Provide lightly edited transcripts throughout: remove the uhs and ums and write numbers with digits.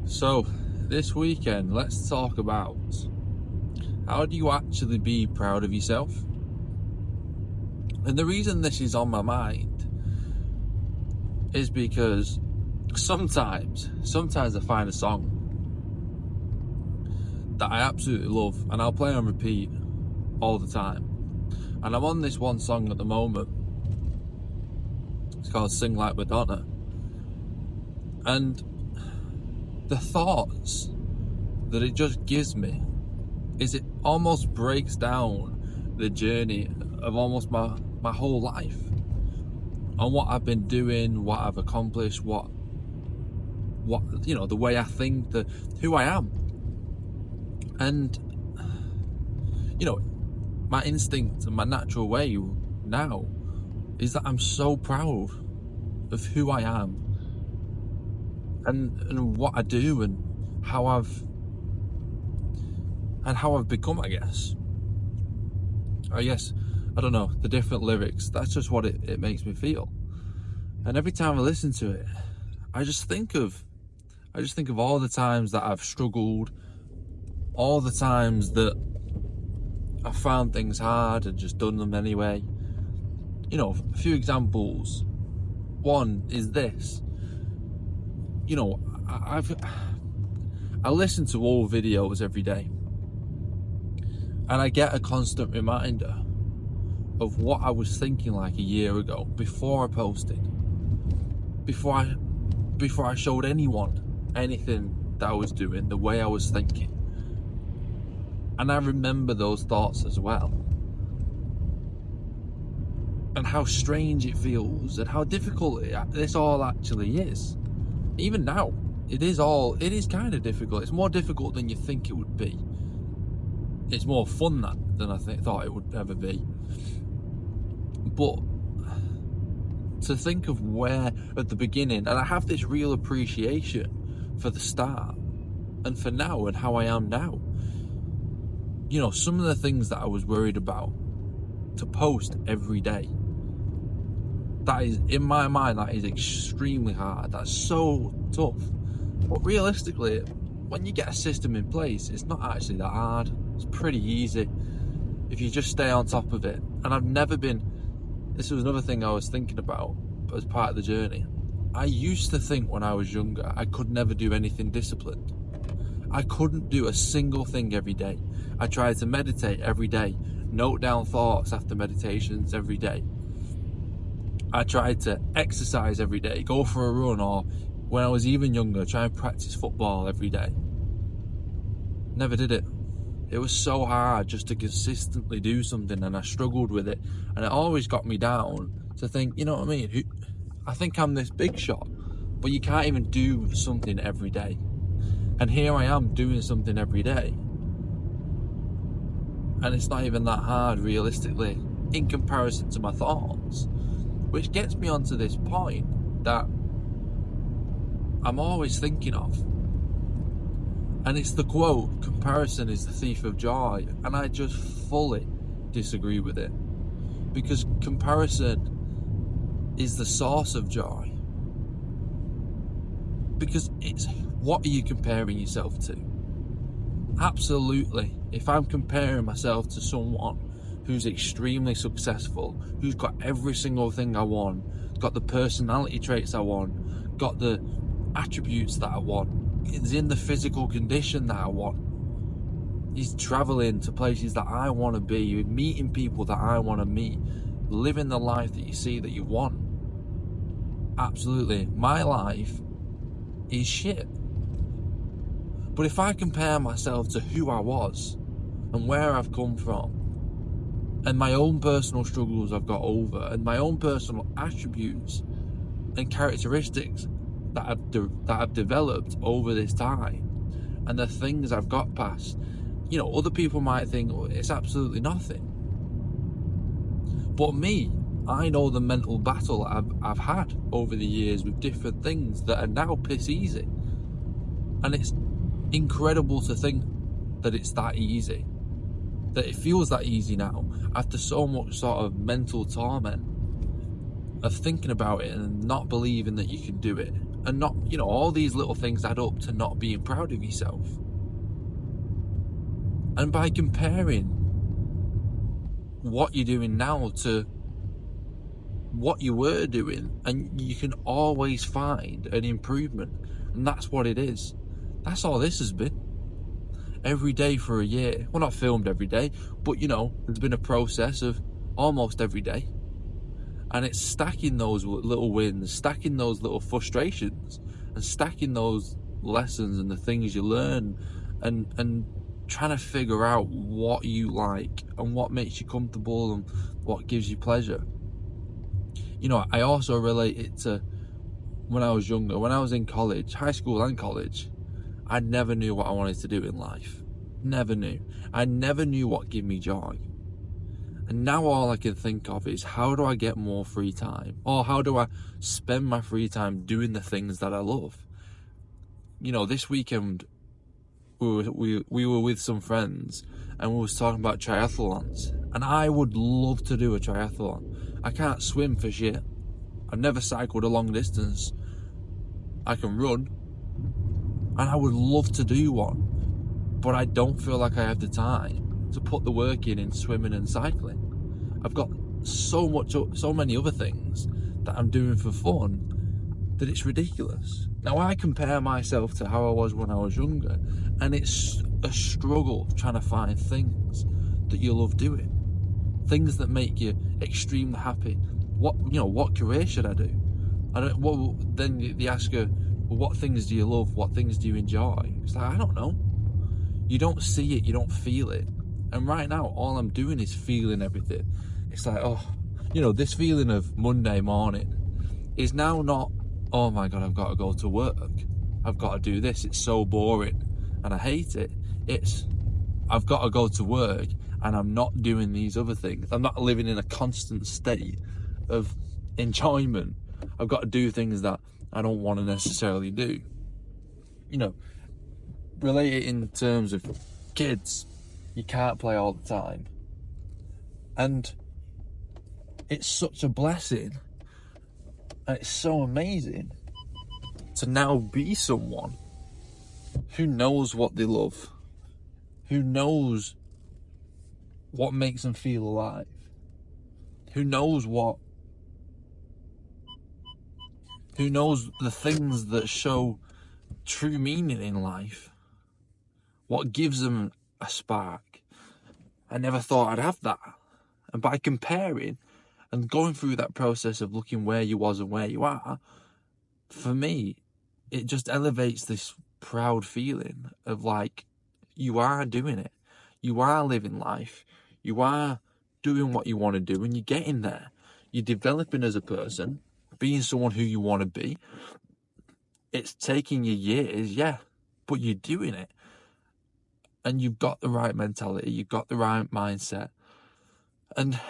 So, this weekend, let's talk about how do you actually be proud of yourself? And the reason this is on my mind is because sometimes I find a song that I absolutely love and I'll play on repeat all the time. And I'm on this one song at the moment. It's called Sing Like Madonna. And the thoughts that it just gives me is it almost breaks down the journey of almost my whole life, on what I've been doing, what I've accomplished, what the way I think, who I am. And my instinct and my natural way now is that I'm so proud of who I am and what I do and how I've become, I guess, I don't know, the different lyrics, that's just what it makes me feel. And every time I listen to it, I just think of all the times that I've struggled, all the times that I found things hard and just done them anyway. A few examples. One is this. I listen to old videos every day, and I get a constant reminder of what I was thinking like a year ago, before I posted, before I showed anyone anything that I was doing, the way I was thinking. And I remember those thoughts as well, and how strange it feels and how difficult this all actually is. Even now, it is kind of difficult. It's more difficult than you think it would be. It's more fun than I thought it would ever be. But to think of where at the beginning, and I have this real appreciation for the start and for now and how I am now. Some of the things that I was worried about to post every day, that is, in my mind, that is extremely hard. That's so tough. But realistically, when you get a system in place, it's not actually that hard. It's pretty easy if you just stay on top of it. And this was another thing I was thinking about as part of the journey. I used to think when I was younger, I could never do anything disciplined. I couldn't do a single thing every day. I tried to meditate every day, note down thoughts after meditations every day. I tried to exercise every day, go for a run, or when I was even younger, try and practice football every day. Never did it. It was so hard just to consistently do something, and I struggled with it, and it always got me down to think, you know what I mean? I think I'm this big shot, but you can't even do something every day. And here I am doing something every day, and it's not even that hard realistically in comparison to my thoughts, which gets me onto this point that I'm always thinking of. And it's the quote, comparison is the thief of joy. And I just fully disagree with it. Because comparison is the source of joy. Because it's, what are you comparing yourself to? Absolutely. If I'm comparing myself to someone who's extremely successful, who's got every single thing I want, got the personality traits I want, got the attributes that I want, is in the physical condition that I want, he's traveling to places that I want to be, meeting people that I want to meet, living the life that you see that you want. Absolutely, my life is shit. But if I compare myself to who I was and where I've come from, and my own personal struggles I've got over, and my own personal attributes and characteristics that I've developed over this time, and the things I've got past, other people might think, oh, it's absolutely nothing. But me, I know the mental battle I've had over the years with different things that are now piss easy. And it's incredible to think that it's that easy, that it feels that easy now after so much sort of mental torment of thinking about it and not believing that you can do it, And not, all these little things add up to not being proud of yourself. And by comparing what you're doing now to what you were doing, and you can always find an improvement. And that's what it is. That's all this has been. Every day for a year. Well, not filmed every day, but there's been a process of almost every day. And it's stacking those little wins, stacking those little frustrations, and stacking those lessons and the things you learn, and trying to figure out what you like and what makes you comfortable and what gives you pleasure. I also relate it to when I was younger, when I was in college, high school and college. I never knew what I wanted to do in life. Never knew. I never knew what gave me joy. And now all I can think of is, how do I get more free time? Or how do I spend my free time doing the things that I love? This weekend we were with some friends and we was talking about triathlons. And I would love to do a triathlon. I can't swim for shit. I've never cycled a long distance. I can run. And I would love to do one. But I don't feel like I have the time to put the work in swimming and cycling. I've got so many other things that I'm doing for fun that it's ridiculous. Now, I compare myself to how I was when I was younger, and it's a struggle trying to find things that you love doing, things that make you extremely happy. What career should I do? Then they ask you, well, what things do you love? What things do you enjoy? It's like, I don't know. You don't see it, you don't feel it. And right now, all I'm doing is feeling everything. It's like, this feeling of Monday morning is now not, oh my God, I've got to go to work. I've got to do this. It's so boring and I hate it. It's, I've got to go to work and I'm not doing these other things. I'm not living in a constant state of enjoyment. I've got to do things that I don't want to necessarily do. Relate it in terms of kids. You can't play all the time. And it's such a blessing. And it's so amazing to now be someone who knows what they love, who knows what makes them feel alive, who knows the things that show true meaning in life, what gives them a spark. I never thought I'd have that. And by comparing and going through that process of looking where you was and where you are, for me, it just elevates this proud feeling of like, you are doing it. You are living life. You are doing what you want to do and you're getting there. You're developing as a person, being someone who you want to be. It's taking you years, yeah, but you're doing it. And you've got the right mentality, you've got the right mindset. And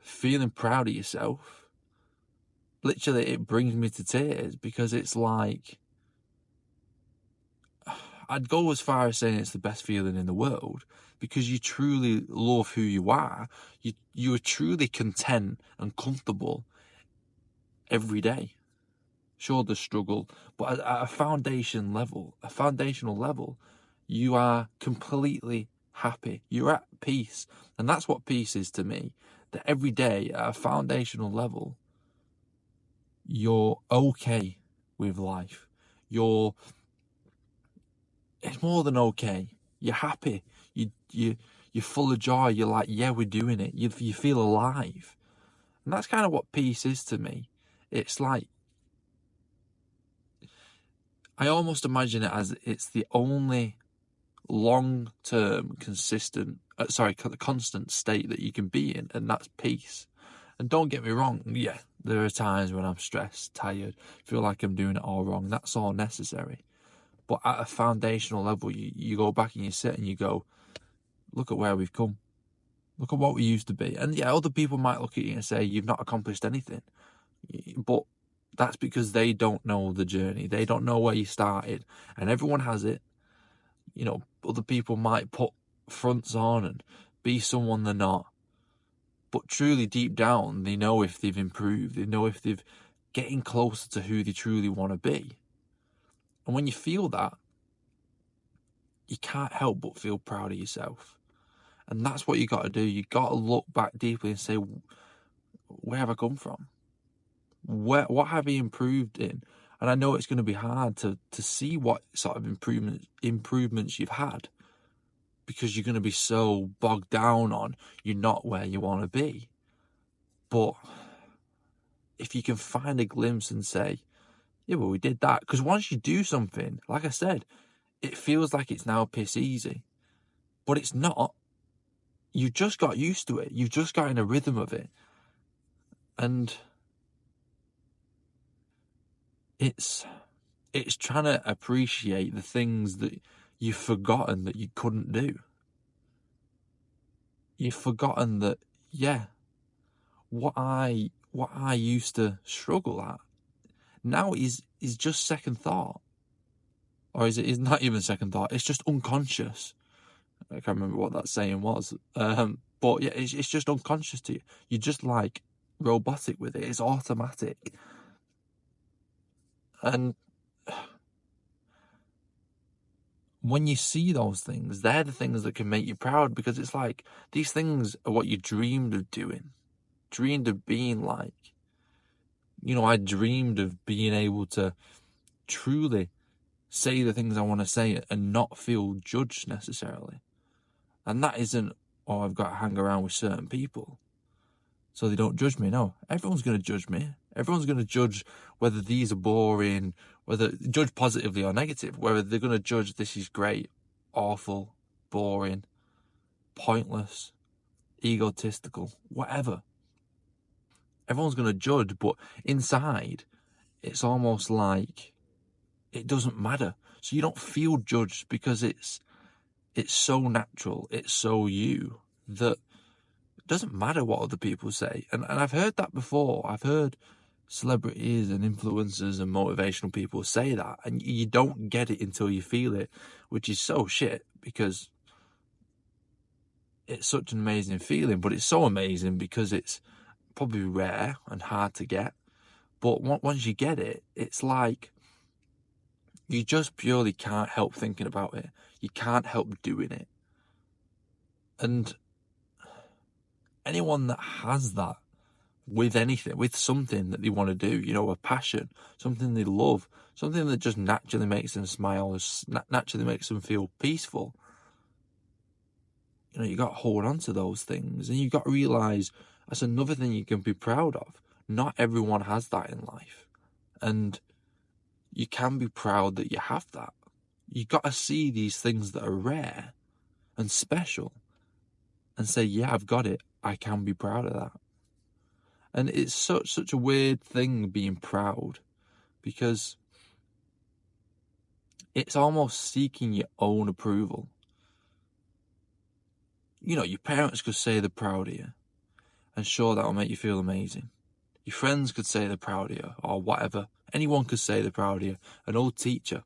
feeling proud of yourself, literally it brings me to tears, because it's like, I'd go as far as saying it's the best feeling in the world, because you truly love who you are. You are truly content and comfortable every day. Sure, there's struggle, but at a foundational level, you are completely happy. You're at peace. And that's what peace is to me. That every day at a foundational level, you're okay with life. It's more than okay. You're happy. You're full of joy. You're like, yeah, we're doing it. You feel alive. And that's kind of what peace is to me. It's like, I almost imagine it as it's the only long-term, constant state that you can be in, and that's peace. And don't get me wrong, yeah, there are times when I'm stressed, tired, feel like I'm doing it all wrong. That's all necessary. But at a foundational level, you go back and you sit and you go, look at where we've come. Look at what we used to be. And yeah, other people might look at you and say, you've not accomplished anything. But that's because they don't know the journey. They don't know where you started. And everyone has it. Other people might put fronts on and be someone they're not. But truly, deep down, they know if they've improved. They know if they've getting closer to who they truly want to be. And when you feel that, you can't help but feel proud of yourself. And that's what you got to do. You got to look back deeply and say, where have I come from? What have you improved in? And I know it's going to be hard to see what sort of improvements you've had, because you're going to be so bogged down on you're not where you want to be. But if you can find a glimpse and say, yeah, well, we did that. Because once you do something, like I said, it feels like it's now piss easy. But it's not. You just got used to it. You've just got in a rhythm of it. And it's trying to appreciate the things that you've forgotten that you couldn't do. You've forgotten that, yeah, what I used to struggle at now is just second thought. Or is not even second thought, it's just unconscious. I can't remember what that saying was. But yeah, it's just unconscious to you. You're just like robotic with it. It's automatic. And when you see those things, they're the things that can make you proud, because it's like these things are what you dreamed of doing, dreamed of being like. You know, I dreamed of being able to truly say the things I want to say and not feel judged necessarily. And that isn't, oh, I've got to hang around with certain people so they don't judge me. No, everyone's going to judge me. Everyone's going to judge whether these are boring, whether judge positively or negative, whether they're going to judge this is great, awful, boring, pointless, egotistical, whatever. Everyone's going to judge, but inside, it's almost like it doesn't matter. So you don't feel judged because it's so natural, it's so you, that it doesn't matter what other people say. And I've heard that before. I've heard celebrities and influencers and motivational people say that, and you don't get it until you feel it, which is so shit, because it's such an amazing feeling. But it's so amazing because it's probably rare and hard to get. But once you get it, it's like you just purely can't help thinking about it. You can't help doing it. And anyone that has that with anything, with something that they want to do, you know, a passion, something they love, something that just naturally makes them smile, naturally makes them feel peaceful, you know, you got to hold on to those things. And you got to realise that's another thing you can be proud of. Not everyone has that in life. And you can be proud that you have that. You got to see these things that are rare and special and say, yeah, I've got it. I can be proud of that. And it's such a weird thing being proud, because it's almost seeking your own approval. You know, your parents could say they're proud of you, and sure, that'll make you feel amazing. Your friends could say they're proud of you, or whatever. Anyone could say they're proud of you. An old teacher.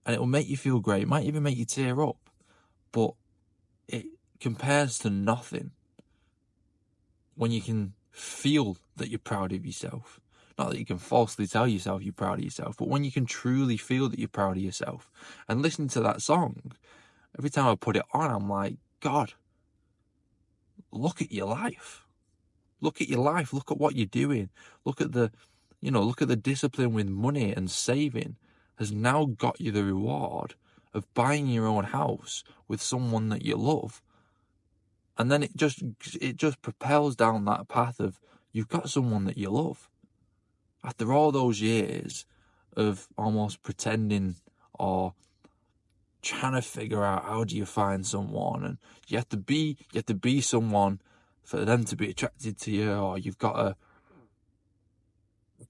And it will make you feel great. It might even make you tear up. But it compares to nothing when you can feel that you're proud of yourself. Not that you can falsely tell yourself you're proud of yourself, but when you can truly feel that you're proud of yourself. And listening to that song, every time I put it on, I'm like, God, look at your life. Look at your life. Look at what you're doing. Look at the discipline with money and saving has now got you the reward of buying your own house with someone that you love. And then it just propels down that path of you've got someone that you love. After all those years of almost pretending or trying to figure out how do you find someone, and you have to be someone for them to be attracted to you, or you've got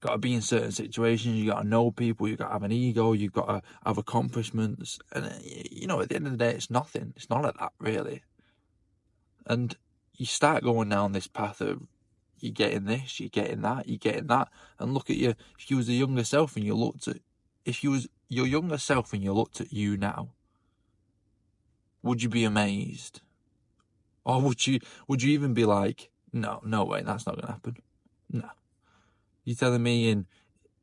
to be in certain situations, you got to know people, you got to have an ego, you've got to have accomplishments, and you know, at the end of the day, it's nothing. It's none of that really. And you start going down this path of you're getting this, you're getting that, you're getting that, and look at you. If you was a younger self and you looked at, if you was your younger self and you looked at you now, would you be amazed, or would you even be like, no way, that's not gonna happen? No. You're telling me in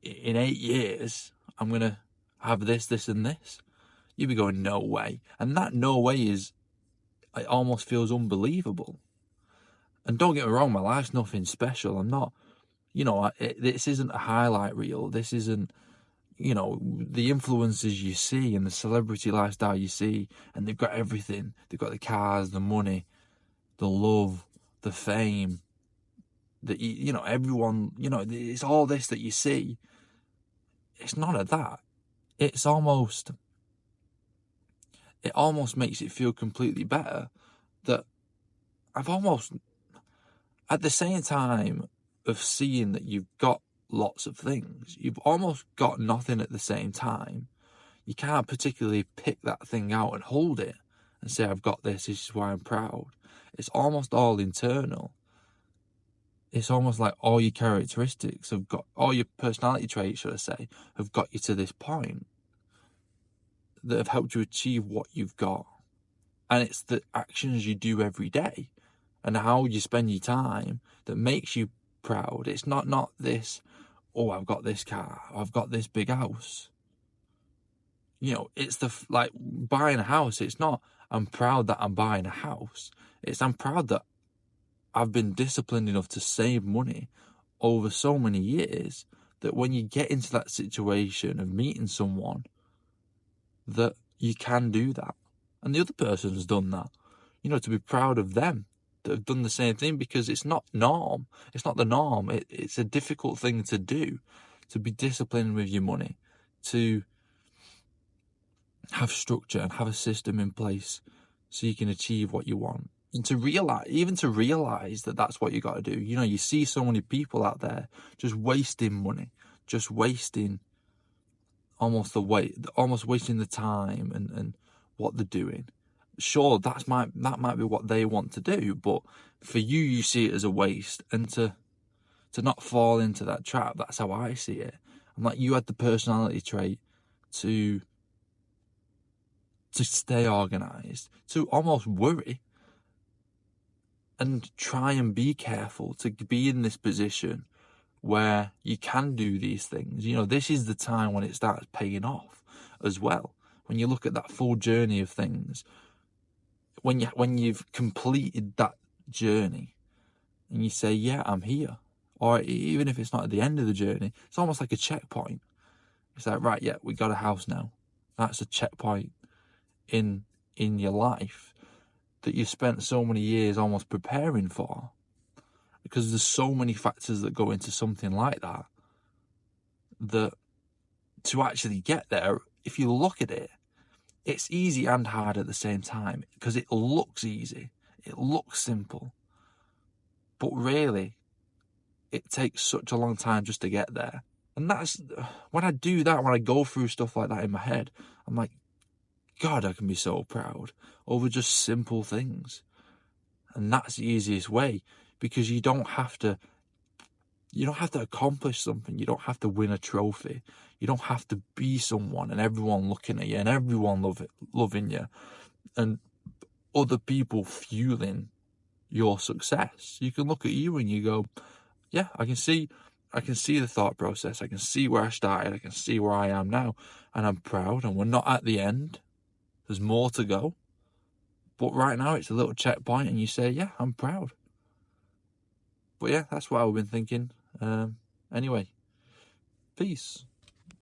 8 years I'm going to have this, this and this. You'd be going, no way. And that no way it almost feels unbelievable. And don't get me wrong, my life's nothing special. I'm not, this isn't a highlight reel. This isn't, the influencers you see and the celebrity lifestyle you see, and they've got everything. They've got the cars, the money, the love, the fame, everyone, it's all this that you see. It's none of that. It almost makes it feel completely better that I've almost, at the same time of seeing that you've got lots of things, you've almost got nothing at the same time. You can't particularly pick that thing out and hold it and say, I've got this is why I'm proud. It's almost all internal. It's almost like all your characteristics have got, all your personality traits, should I say, have got you to this point that have helped you achieve what you've got. And it's the actions you do every day and how you spend your time that makes you proud. It's not this, oh, I've got this car, I've got this big house. It's like buying a house. It's not, I'm proud that I'm buying a house. It's, I'm proud that I've been disciplined enough to save money over so many years that when you get into that situation of meeting someone, that you can do that. And the other person has done that. To be proud of them that have done the same thing, because it's not norm. It's not the norm. It's a difficult thing to do, to be disciplined with your money, to have structure and have a system in place so you can achieve what you want. And to realize that that's what you got to do. You see so many people out there just wasting money, just wasting almost wasting the time and what they're doing. Sure, that might be what they want to do, but for you see it as a waste. And to not fall into that trap, that's how I see it. I'm like, you had the personality trait to stay organized, to almost worry and try and be careful, to be in this position where you can do these things. This is the time when it starts paying off as well. When you look at that full journey of things, when you've completed that journey and you say, yeah, I'm here, or even if it's not at the end of the journey, it's almost like a checkpoint. It's like, right, yeah, we got a house now. That's a checkpoint in your life that you spent so many years almost preparing for, because there's so many factors that go into something like that, that to actually get there, if you look at it, it's easy and hard at the same time, because it looks easy, it looks simple, but really it takes such a long time just to get there. And that's when I do that, when I go through stuff like that in my head, I'm like, God, I can be so proud over just simple things. And that's the easiest way, because you don't have to accomplish something. You don't have to win a trophy. You don't have to be someone and everyone looking at you and everyone loving you and other people fueling your success. You can look at you and you go, yeah, I can see the thought process. I can see where I started. I can see where I am now, and I'm proud. And we're not at the end. There's more to go. But right now it's a little checkpoint and you say, yeah, I'm proud. But yeah, that's what I've been thinking. Anyway, peace.